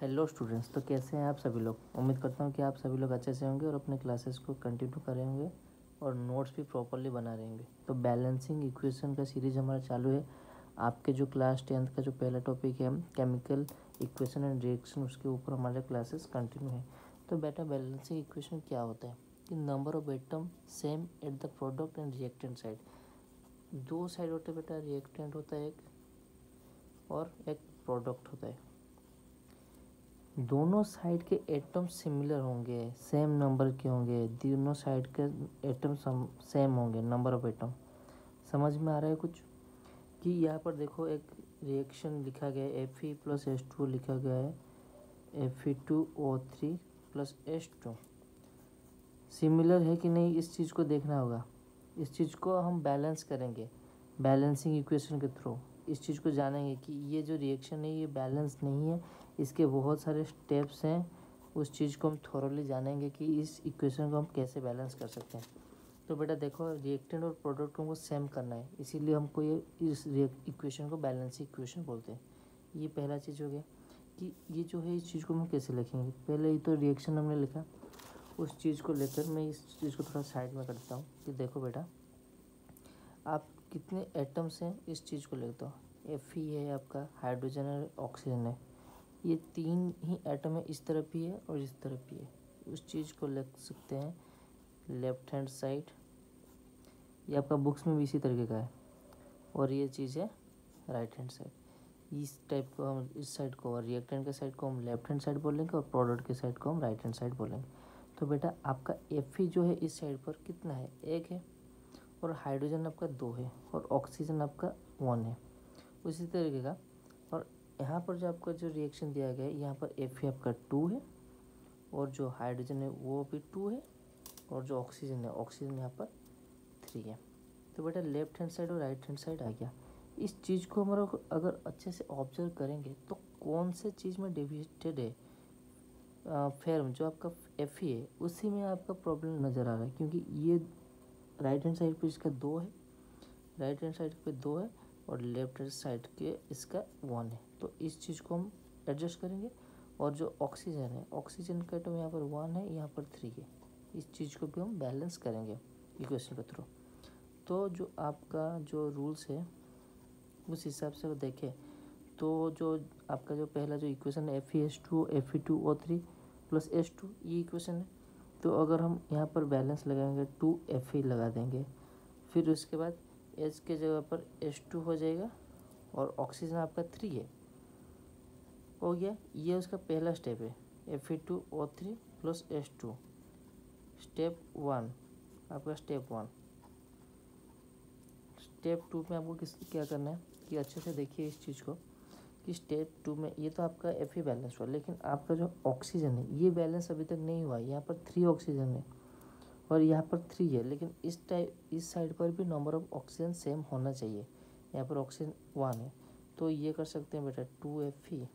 Hello students, तो कैसे हैं आप सभी लोग। उम्मीद करता हूं कि आप सभी लोग अच्छे से होंगे और अपने क्लासेस को कंटिन्यू कर रहे होंगे और नोट्स भी प्रॉपरली बना रहे होंगे। तो बैलेंसिंग इक्वेशन का सीरीज हमारा चालू है। आपके जो क्लास 10th का जो पहला टॉपिक है केमिकल इक्वेशन एंड रिएक्शन, उसके ऊपर हमारे क्लासेस कंटिन्यू है। तो बेटा, बैलेंसिंग इक्वेशन क्या होता है कि number of atom same at the product and reactant side. दो साइड होते हैं बेटा, रिएक्टेंट होता है एक और एक प्रोडक्ट होता है। दोनों साइड के एटम सिमिलर होंगे, सेम नंबर के होंगे, दोनों साइड के एटम सेम होंगे, नंबर ऑफ एटम। समझ में आ रहा है कुछ कि यहाँ पर देखो एक रिएक्शन लिखा गया है, Fe+H2 लिखा गया है, Fe2O3+H2 सिमिलर है कि नहीं, इस चीज़ को देखना होगा। इस चीज़ को हम बैलेंस करेंगे बैलेंसिंग इक्वेशन के थ्रू। इस चीज़ को जानेंगे कि ये जो रिएक्शन है ये बैलेंस नहीं है, इसके बहुत सारे स्टेप्स हैं। उस चीज़ को हम थोरोली जानेंगे कि इस इक्वेशन को हम कैसे बैलेंस कर सकते हैं। तो बेटा देखो, रिएक्टेंट और प्रोडक्ट को हमको सेम करना है, इसीलिए हमको ये इस इक्वेशन को बैलेंसिंग इक्वेशन बोलते हैं। ये पहला चीज़ हो गया कि ये जो है इस चीज़ को हम कैसे लिखेंगे। पहले ही तो रिएक्शन हमने लिखा, उस चीज़ को लेकर मैं इस चीज़ को थोड़ा साइड में करता हूँ कि देखो बेटा, आप कितने एटम्स हैं इस चीज़ को लिख दो। Fe है आपका, हाइड्रोजन है, ऑक्सीजन है, ये तीन ही एटम है, इस तरफ भी है और इस तरफ भी है। उस चीज़ को लिख सकते हैं लेफ्ट हैंड साइड। ये आपका बुक्स में भी इसी तरीके का है। और ये चीज़ है राइट हैंड साइड। इस टाइप को हम, इस साइड को, और रिएक्टेंट के साइड को हम लेफ्ट हैंड साइड बोलेंगे और प्रोडक्ट के साइड को हम राइट हैंड साइड बोलेंगे। तो बेटा आपका Fe जो है इस साइड पर कितना है, 1 है, और हाइड्रोजन आपका 2 है, और ऑक्सीजन आपका 1 है। उसी तरीके का, और यहाँ पर जो आपका जो रिएक्शन दिया गया है, यहाँ पर Fe आपका 2 है, और जो हाइड्रोजन है वो भी 2 है, और जो ऑक्सीजन है, ऑक्सीजन यहाँ पर 3 है। तो बेटा लेफ्ट हैंड साइड और राइट हैंड साइड आ गया। इस चीज़ को हमारा अगर अच्छे से ऑब्जर्व करेंगे तो कौन से चीज़ में डिविडेड है, फेरम जो आपका Fe है उसी में आपका प्रॉब्लम नज़र आ रहा है, क्योंकि ये राइट हैंड साइड पे इसका 2 है, राइट हैंड साइड पे 2 है, और लेफ्ट हैंड साइड के इसका 1 है। तो इस चीज़ को हम एडजस्ट करेंगे। और जो ऑक्सीजन है, ऑक्सीजन का एटम यहाँ पर 1 है, यहाँ पर 3 है। इस चीज़ को भी हम बैलेंस करेंगे इक्वेशन के थ्रू। तो जो आपका जो रूल्स है उस हिसाब से देखें तो जो आपका जो पहला जो इक्वेशन है FeH2 Fe2O3+H2, ये इक्वेशन है। तो अगर हम यहाँ पर बैलेंस लगाएंगे 2Fe लगा देंगे, फिर उसके बाद H के जगह पर H2 हो जाएगा, और ऑक्सीजन आपका 3 है, हो गया। ये उसका पहला स्टेप है, Fe2O3+H2, स्टेप 1 आपका, स्टेप 1। स्टेप 2 में आपको क्या करना है कि अच्छे से देखिए इस चीज़ को कि स्टेप 2 में ये तो आपका Fe बैलेंस हुआ, लेकिन आपका जो ऑक्सीजन है ये बैलेंस अभी तक नहीं हुआ। यहाँ पर 3 ऑक्सीजन है और यहाँ पर 3 है, लेकिन इस साइड पर भी नंबर ऑफ ऑक्सीजन सेम होना चाहिए। यहाँ पर ऑक्सीजन 1 है, तो ये कर सकते हैं बेटा 2Fe,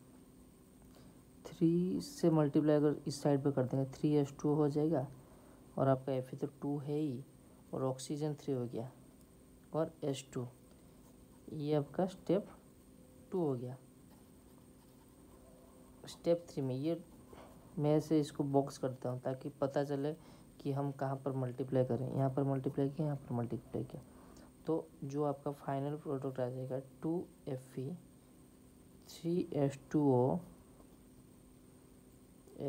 3 से मल्टीप्लाई अगर इस साइड पर कर देंगे 3H2 हो जाएगा, और आपका Fe तो 2 है ही, और ऑक्सीजन 3 हो गया, और H2, ये आपका स्टेप 2 हो गया। स्टेप 3 में ये मैं ऐसे इसको बॉक्स करता हूँ ताकि पता चले कि हम कहाँ पर मल्टीप्लाई करें। यहाँ पर मल्टीप्लाई किया, यहाँ पर मल्टीप्लाई किया, तो जो आपका फाइनल प्रोडक्ट आ जाएगा 2Fe, 3H2O,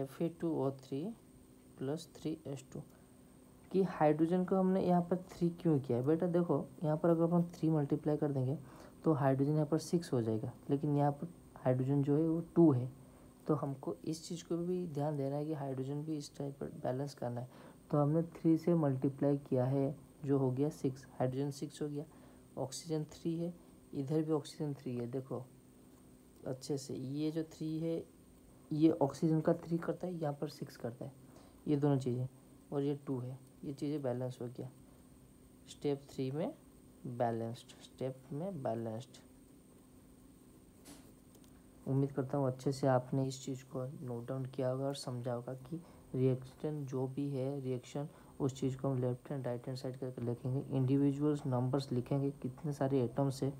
Fe2O3+3H2। कि हाइड्रोजन को हमने यहाँ पर 3 क्यों किया है बेटा, देखो यहाँ पर अगर हम 3 मल्टीप्लाई कर देंगे तो हाइड्रोजन यहाँ पर 6 हो जाएगा, लेकिन यहाँ पर हाइड्रोजन जो है वो 2 है। तो हमको इस चीज़ को भी ध्यान देना है कि हाइड्रोजन भी इस टाइप पर बैलेंस करना है। तो हमने 3 से मल्टीप्लाई किया है, जो हो गया 6, हाइड्रोजन 6 हो गया, ऑक्सीजन 3 है, इधर भी ऑक्सीजन 3 है। देखो अच्छे से, ये जो 3 है ये ऑक्सीजन का 3 करता है, यहाँ पर 6 करता है, ये दोनों चीज़ें, और ये 2 है, ये चीज़ें बैलेंस हो गया। स्टेप 3 में बैलेंस्ड, स्टेप में बैलेंस्ड। उम्मीद करता हूँ अच्छे से आपने इस चीज़ को नोट डाउन किया होगा और समझा होगा कि रिएक्शन जो भी है रिएक्शन, उस चीज़ को हम left hand right hand side करके लिखेंगे। इंडिविजुअल्स नंबर्स लिखेंगे, कितने सारे एटम्स है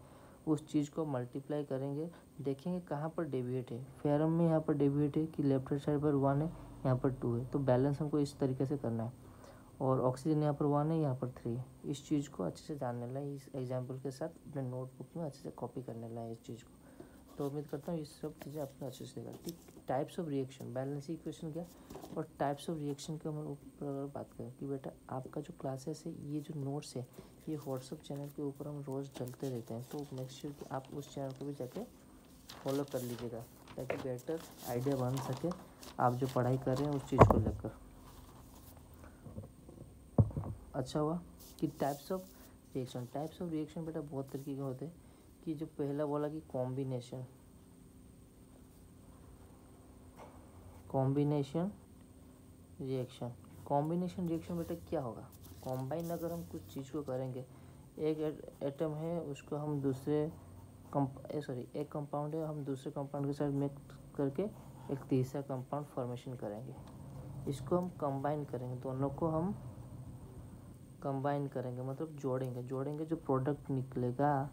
उस चीज़ को मल्टीप्लाई करेंगे, देखेंगे कहाँ पर डेविएट है। फेरम में यहाँ पर डेविएट है कि लेफ्ट हैंड साइड पर 1 है, यहाँ पर 2 है, तो बैलेंस हमको इस तरीके से करना है। और ऑक्सीजन यहाँ पर 1 है, यहाँ पर 3 है। इस चीज़ को अच्छे से जानने ला, इस एग्जाम्पल के साथ अपने नोटबुक में अच्छे से कॉपी करने ला इस चीज़ को। तो उम्मीद करता हूँ ये सब चीज़ें आपने अच्छे से देखा। ठीक, types of reaction, balancing equation क्या और टाइप्स ऑफ रिएक्शन के हम ऊपर अगर बात करें कि बेटा आपका जो क्लासेस है, ये जो नोट्स है, ये व्हाट्सअप चैनल के ऊपर हम रोज़ डलते रहते हैं, तो मेक श्योर कि आप उस चैनल को भी जाके फॉलो कर लीजिएगा, ताकि बेटर आइडिया बन सके आप जो पढ़ाई कर रहे हैं उस चीज़ को लेकर। अच्छा हुआ कि टाइप्स ऑफ रिएक्शन बेटा बहुत तरीके के होते हैं। कि जो पहला बोला कि कॉम्बिनेशन रिएक्शन बेटा क्या होगा। कॉम्बाइन अगर हम कुछ चीज़ को करेंगे, एक एटम है उसको हम एक कंपाउंड है, हम दूसरे कंपाउंड के साथ मिक्स करके एक तीसरा कंपाउंड फॉर्मेशन करेंगे। इसको हम कंबाइन करेंगे, दोनों को हम कंबाइन करेंगे, मतलब जोड़ेंगे, जो प्रोडक्ट निकलेगा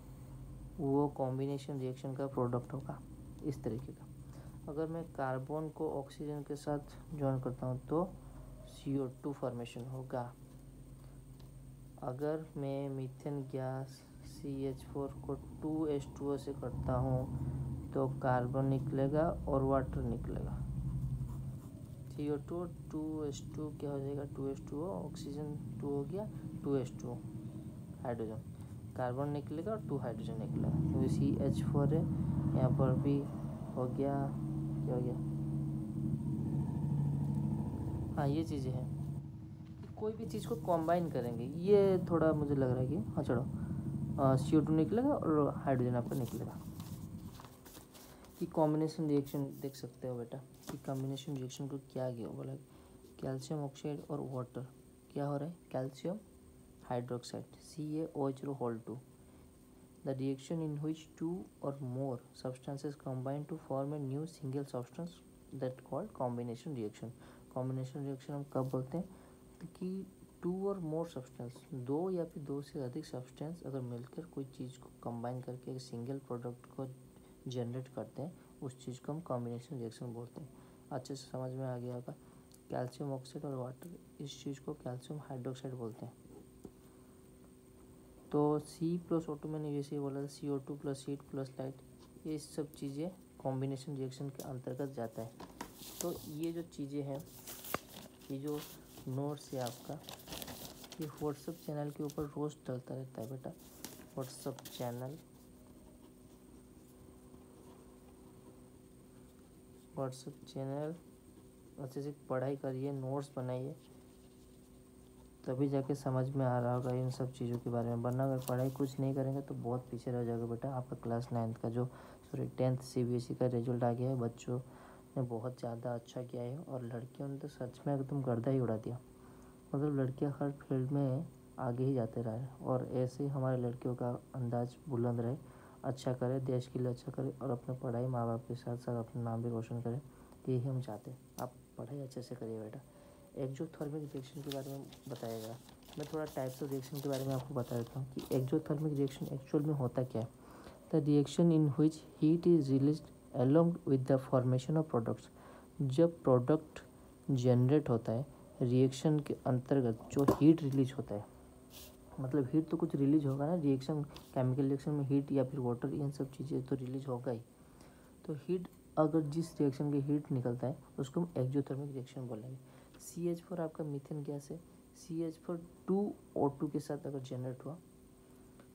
वो कॉम्बिनेशन रिएक्शन का प्रोडक्ट होगा, इस तरीके का। अगर मैं कार्बन को ऑक्सीजन के साथ जॉइन करता हूँ तो CO2 फॉर्मेशन होगा। अगर मैं मीथेन गैस CH4 को 2H2O से करता हूँ तो कार्बन निकलेगा और वाटर निकलेगा। CO2 2H2 क्या हो जाएगा, 2H2O, ऑक्सीजन 2 हो गया, 2H2O हाइड्रोजन, कार्बन निकलेगा और 2 हाइड्रोजन निकलेगा, तो CH4 है, यहाँ पर भी हो गया, क्या हो गया, हाँ ये चीज़ें हैं कि कोई भी चीज़ को कॉम्बाइन करेंगे। ये थोड़ा मुझे लग रहा है कि हाँ चलो, CO2 निकलेगा और हाइड्रोजन आपका निकलेगा। कि कॉम्बिनेशन रिएक्शन देख सकते हो बेटा कि कॉम्बिनेशन रिएक्शन को क्या किया बोला, कैल्शियम ऑक्साइड और वाटर क्या हो रहा है, calcium hydroxide CaOH2, the reaction in which two or more substances combine to form a new single substance that called combination reaction। combination reaction हम कब बोलते हैं, तो कि टू और मोर सब्सटेंस, दो या फिर दो से अधिक सब्सटेंस अगर मिलकर कोई चीज़ को कंबाइन करके एक सिंगल प्रोडक्ट को जनरेट करते हैं, उस चीज़ को हम कॉम्बिनेशन रिएक्शन बोलते हैं। अच्छे से समझ में आ गया होगा। कैल्शियम ऑक्साइड और वाटर, इस चीज़ को कैल्शियम हाइड्रोक्साइड बोलते हैं। तो C+O2 मैंने वैसे ही बोला था, CO2 + हीट + लाइट, ये सब चीज़ें कॉम्बिनेशन रिएक्शन के अंतर्गत जाता है। तो ये जो चीज़ें हैं, ये जो नोट्स है आपका, ये व्हाट्सअप चैनल के ऊपर रोज़ डलता रहता है बेटा। व्हाट्सअप चैनल अच्छे से पढ़ाई करिए, नोट्स बनाइए, तभी जाके समझ में आ रहा होगा इन सब चीज़ों के बारे में। वरना अगर पढ़ाई कुछ नहीं करेंगे तो बहुत पीछे रह जाएगा बेटा। आपका क्लास 9th का 10th CBSE का रिजल्ट आ गया है, बच्चों ने बहुत ज़्यादा अच्छा किया है और लड़कियों ने तो सच में एकदम गर्दा ही उड़ा दिया। मतलब लड़कियां हर फील्ड में आगे ही जाते रहे और ऐसे ही हमारे लड़कियों का अंदाज बुलंद रहे, अच्छा करे, देश के लिए अच्छा करे और अपने पढ़ाई माँ बाप के साथ साथ अपना नाम भी रोशन करे, यही हम चाहते हैं। आप पढ़ाई अच्छे से करिए बेटा। एक्जोथर्मिक रिएक्शन के बारे में बताएगा, मैं थोड़ा टाइप्स ऑफ रिएक्शन के बारे में आपको बता देता हूँ कि एक्जोथर्मिक रिएक्शन एक्चुअल में होता क्या है। The reaction in which heat is released along with the formation of products. जब प्रोडक्ट जनरेट होता है, रिएक्शन के अंतर्गत जो हीट रिलीज होता है, मतलब हीट तो कुछ रिलीज होगा ना, रिएक्शन केमिकल रिएक्शन में हीट या फिर वाटर, इन सब चीज़ें तो रिलीज होगा ही। तो हीट, अगर जिस रिएक्शन के हीट निकलता है उसको हम एक्जोथर्मिक रिएक्शन बोलेंगे। CH4 आपका मीथेन गैस है, CH4 2O2 के साथ अगर जनरेट हुआ,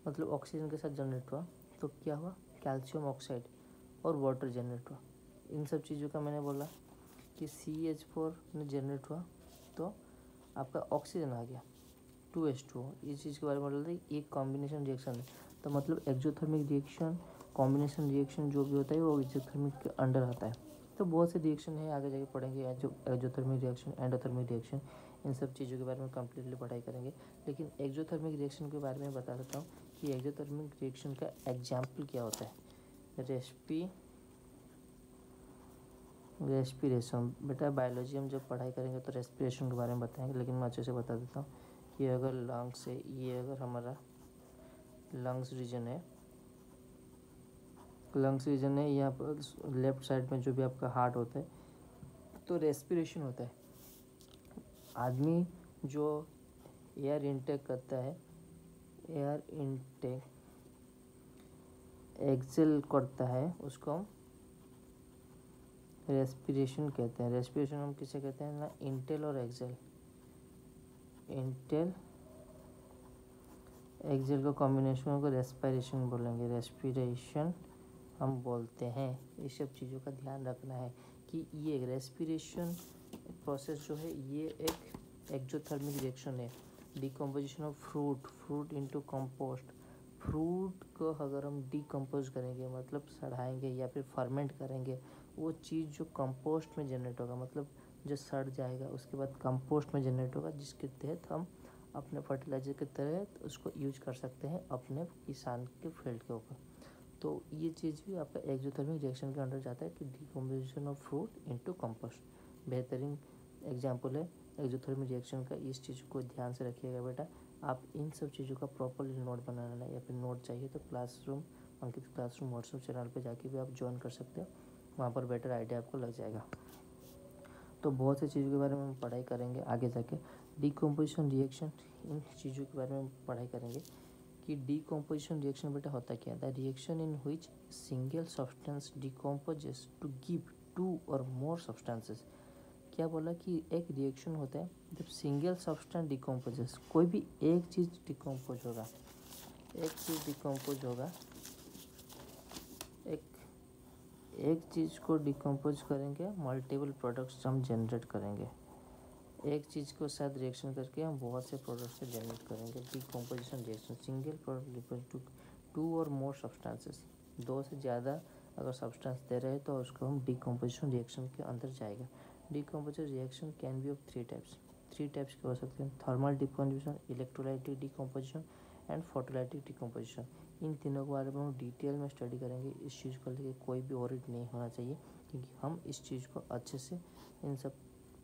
मतलब ऑक्सीजन के साथ जनरेट हुआ, तो क्या हुआ, कैल्शियम ऑक्साइड और वाटर जनरेट हुआ। इन सब चीज़ों का मैंने बोला कि CH4 में जनरेट हुआ तो आपका ऑक्सीजन आ गया, 2H2O। इस चीज़ के बारे में बोल रहे थे, एक कॉम्बिनेशन रिएक्शन है। तो मतलब एक्जोथर्मिक रिएक्शन, कॉम्बिनेशन रिएक्शन जो भी होता है वो एक्जोथर्मिक के अंडर आता है। तो बहुत से रिएक्शन है, आगे जाके पढ़ेंगे, एक्जोथर्मिक रिएक्शन, एंडोथर्मिक रिएक्शन, इन सब चीज़ों के बारे में कम्प्लीटली पढ़ाई करेंगे। लेकिन एक्जोथर्मिक रिएक्शन के बारे में बता देता हूँ कि एक्जोथर्मिक रिएक्शन का एग्जाम्पल क्या होता है। रेस्पिरेशन, बेटा बायोलॉजी हम जब पढ़ाई करेंगे तो रेस्पिरेशन के बारे में बताएंगे, लेकिन मैं अच्छे से बता देता हूँ कि अगर लंग्स है, ये अगर हमारा लंग्स रीजन है, लंग्स रीजन है यहाँ पर लेफ्ट साइड में जो भी आपका हार्ट होता है, तो रेस्पिरेशन होता है। आदमी जो एयर इनटेक करता है, एयर इनटेक एक्सेल करता है, उसको हम रेस्पिरेशन कहते हैं। रेस्पिरेशन हम किसे कहते हैं ना, इंटेल और एक्सेल। इंटेल एक्सेल का कॉम्बिनेशन को रेस्पिरेशन बोलेंगे, रेस्पिरेशन हम बोलते हैं। इस सब चीज़ों का ध्यान रखना है कि ये रेस्पिरेशन प्रोसेस जो है ये एक एक्सोथर्मिक रिएक्शन है। Decomposition of fruit into compost. Fruit को अगर हम डिकम्पोज करेंगे, मतलब सड़ाएंगे या फिर फर्मेंट करेंगे, वो चीज़ जो कंपोस्ट में जनरेट होगा, मतलब जो सड़ जाएगा उसके बाद कंपोस्ट में जनरेट होगा, जिसके तहत हम अपने फर्टिलाइजर के तहत उसको यूज कर सकते हैं अपने किसान के फील्ड के ऊपर। तो ये चीज़ भी आपका एक्सोथर्मिक रिएक्शन के अंडर जाता है कि decomposition of fruit into compost. बेहतरीन एग्जांपल है एक्सोथर्मिक रिएक्शन का। इस चीज़ को ध्यान से रखिएगा बेटा। आप इन सब चीज़ों का प्रॉपरली नोट बनाना है, या फिर नोट चाहिए तो क्लासरूम, अंकित क्लासरूम व्हाट्सएप चैनल पे जाके भी आप ज्वाइन कर सकते हो, वहाँ पर बेटर आइडिया आपको लग जाएगा। तो बहुत सी चीज़ों के बारे में हम पढ़ाई करेंगे आगे जाके। डिकम्पोजिशन रिएक्शन, इन चीज़ों के बारे में हम पढ़ाई करेंगे कि डिकम्पोजिशन रिएक्शन बेटा होता क्या है। The reaction in which single substance decomposes to give two or more substances. क्या बोला कि एक रिएक्शन होता है जब सिंगल सब्सटेंस डिकम्पोजेस, कोई भी एक चीज़ डिकम्पोज होगा, एक चीज़ डिकम्पोज होगा, एक चीज़ को डिकम्पोज करेंगे, मल्टीपल प्रोडक्ट्स हम जनरेट करेंगे। एक चीज़ को साथ रिएक्शन करके हम बहुत से प्रोडक्ट्स जनरेट करेंगे। Decomposition reaction, single product two or more substances, दो से ज़्यादा अगर सब्सटेंस दे रहे हैं तो उसको हम डिकम्पोजिशन रिएक्शन के अंदर जाएगा। Decomposition reaction can be of three types के हो सकते हैं। Thermal decomposition, electrolytic decomposition and photolytic decomposition. इन तीनों के बारे में हम डिटेल में स्टडी करेंगे। इस चीज़ को लेकर कोई भी वरीड नहीं होना चाहिए, क्योंकि हम इस चीज़ को अच्छे से, इन सब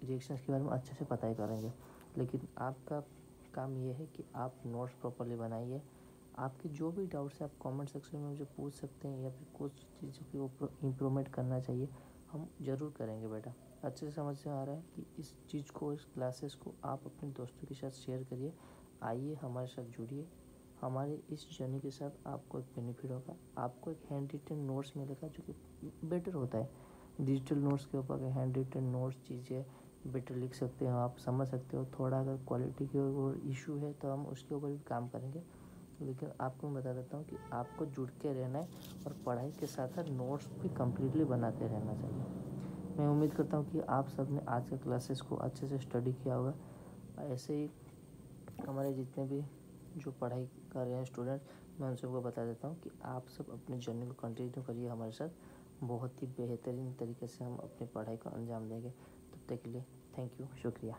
रिएक्शंस के बारे में अच्छे से पता ही करेंगे। लेकिन आपका काम ये है कि आप नोट्स प्रॉपरली बनाइए। आपके जो भी डाउट्स हैं आप कमेंट सेक्शन में मुझे पूछ सकते हैं, या फिर कुछ चीज़ों के ऊपर इम्प्रूवमेंट करना चाहिए, हम ज़रूर करेंगे बेटा। अच्छे से समझ में आ रहा है कि इस चीज़ को, इस क्लासेस को आप अपने दोस्तों के साथ शेयर करिए। आइए हमारे साथ जुड़िए। हमारे इस जर्नी के साथ आपको एक बेनिफिट होगा, आपको एक हैंड रिटन नोट्स मिलेगा जो कि बेटर होता है। डिजिटल नोट्स के ऊपर हैंड रिटन नोट्स चीज़ें बेटर लिख सकते हो, आप समझ सकते हो। थोड़ा अगर क्वालिटी के ऊपर इशू है तो हम उसके ऊपर भी काम करेंगे, लेकिन आपको मैं बता देता हूँ कि आपको जुड़ के रहना है और पढ़ाई के साथ साथ नोट्स भी कम्प्लीटली बनाते रहना चाहिए। मैं उम्मीद करता हूँ कि आप सब ने आज के क्लासेस को अच्छे से स्टडी किया होगा। ऐसे ही हमारे जितने भी जो पढ़ाई कर रहे हैं स्टूडेंट, मैं उन सबको बता देता हूँ कि आप सब अपनी जर्नी को कंटिन्यू करिए हमारे साथ। बहुत ही बेहतरीन तरीके से हम अपनी पढ़ाई को अंजाम देंगे। तब तक के लिए थैंक यू, शुक्रिया।